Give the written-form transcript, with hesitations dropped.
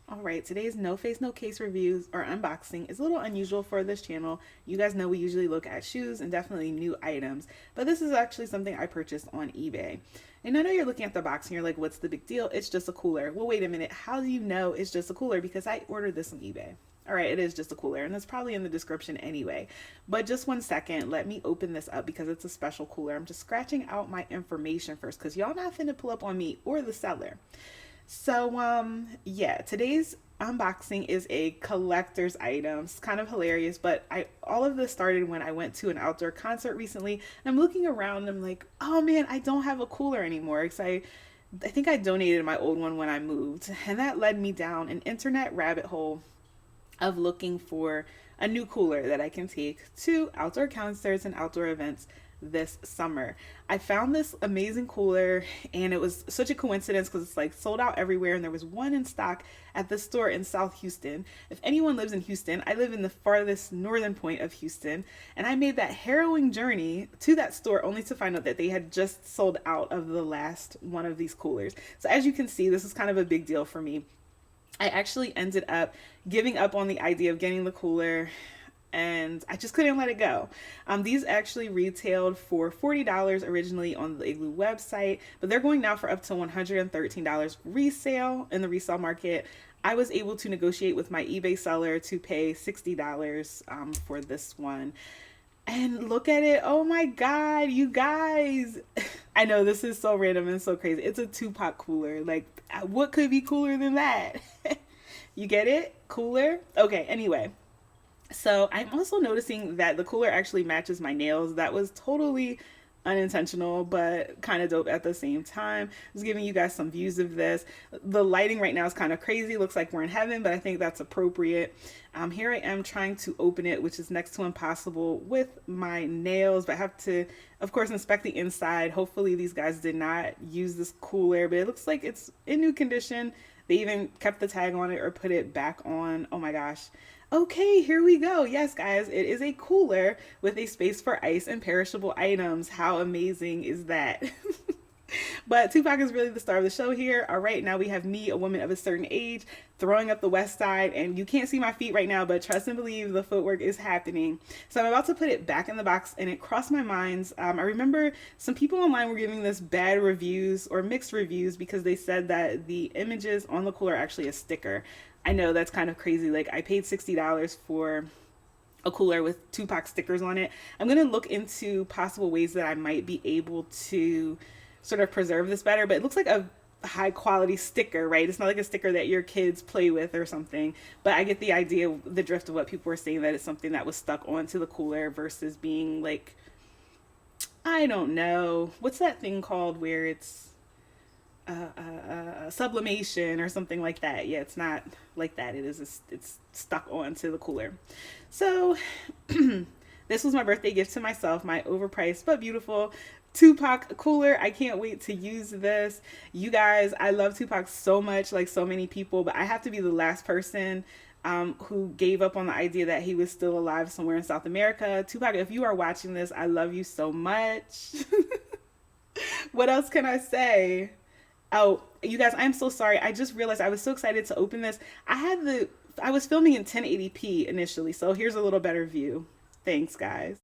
All right, today's no face, no case reviews or unboxing is a little unusual for this channel. You guys know we usually look at shoes and definitely new items, but this is actually something I purchased on eBay. And I know you're looking at the box and you're like, what's the big deal? It's just a cooler. Well, wait a minute. How do you know it's just a cooler? Because I ordered this on eBay. All right, it is just a cooler, and it's probably in the description anyway. But just one second, let me open this up because it's a special cooler. I'm just scratching out my information first because y'all not finna pull up on me or the seller. Yeah, today's unboxing is a collector's item. It's kind of hilarious, but all of this started when I went to an outdoor concert recently. And I'm looking around and I'm like, oh man, I don't have a cooler anymore because I think I donated my old one when I moved, and that led me down an internet rabbit hole of looking for a new cooler that I can take to outdoor concerts and outdoor events this summer. I found this amazing cooler, and it was such a coincidence because it's like sold out everywhere, and there was one in stock at the store in South Houston. If anyone lives in Houston, I live in the farthest northern point of Houston, and I made that harrowing journey to that store only to find out that they had just sold out of the last one of these coolers. So as you can see, this is kind of a big deal for me. I actually ended up giving up on the idea of getting the cooler, and I just couldn't let it go. These actually retailed for $40 originally on the Igloo website, but they're going now for up to $113 resale in the resale market. I was able to negotiate with my eBay seller to pay $60 for this one. And look at it. Oh my God, you guys. I know this is so random and so crazy. It's a Tupac cooler. Like, what could be cooler than that? You get it? Cooler? Okay, anyway. So I'm also noticing that the cooler actually matches my nails. That was totally unintentional, but kind of dope at the same time. I was giving you guys some views of this. The lighting right now is kind of crazy. Looks like we're in heaven, but I think that's appropriate. Here I am trying to open it, which is next to impossible with my nails, but I have to, of course, inspect the inside. Hopefully these guys did not use this cooler, but it looks like it's in new condition. They even kept the tag on it or put it back on. Oh my gosh. Okay, here we go. Yes, guys, it is a cooler with a space for ice and perishable items. How amazing is that? But Tupac is really the star of the show here. All right, now we have me, a woman of a certain age, throwing up the west side, and you can't see my feet right now, but trust and believe the footwork is happening. So I'm about to put it back in the box, and it crossed my mind. I remember some people online were giving this bad reviews or mixed reviews because they said that the images on the cooler are actually a sticker. I know that's kind of crazy. Like, I paid $60 for a cooler with Tupac stickers on it. I'm going to look into possible ways that I might be able to sort of preserve this better, but it looks like a high quality sticker, right? It's not like a sticker that your kids play with or something, but I get the idea, the drift of what people were saying, that it's something that was stuck onto the cooler versus being like, I don't know, what's that thing called where it's sublimation or something like that. Yeah, it's not like that. It's stuck onto the cooler. So this was my birthday gift to myself, my overpriced but beautiful Tupac cooler. I can't wait to use this. You guys, I love Tupac so much, like so many people, but I have to be the last person who gave up on the idea that he was still alive somewhere in South America. Tupac, if you are watching this, I love you so much. What else can I say? Oh, you guys, I'm so sorry. I just realized I was so excited to open this. I was filming in 1080p initially, so here's a little better view. Thanks, guys.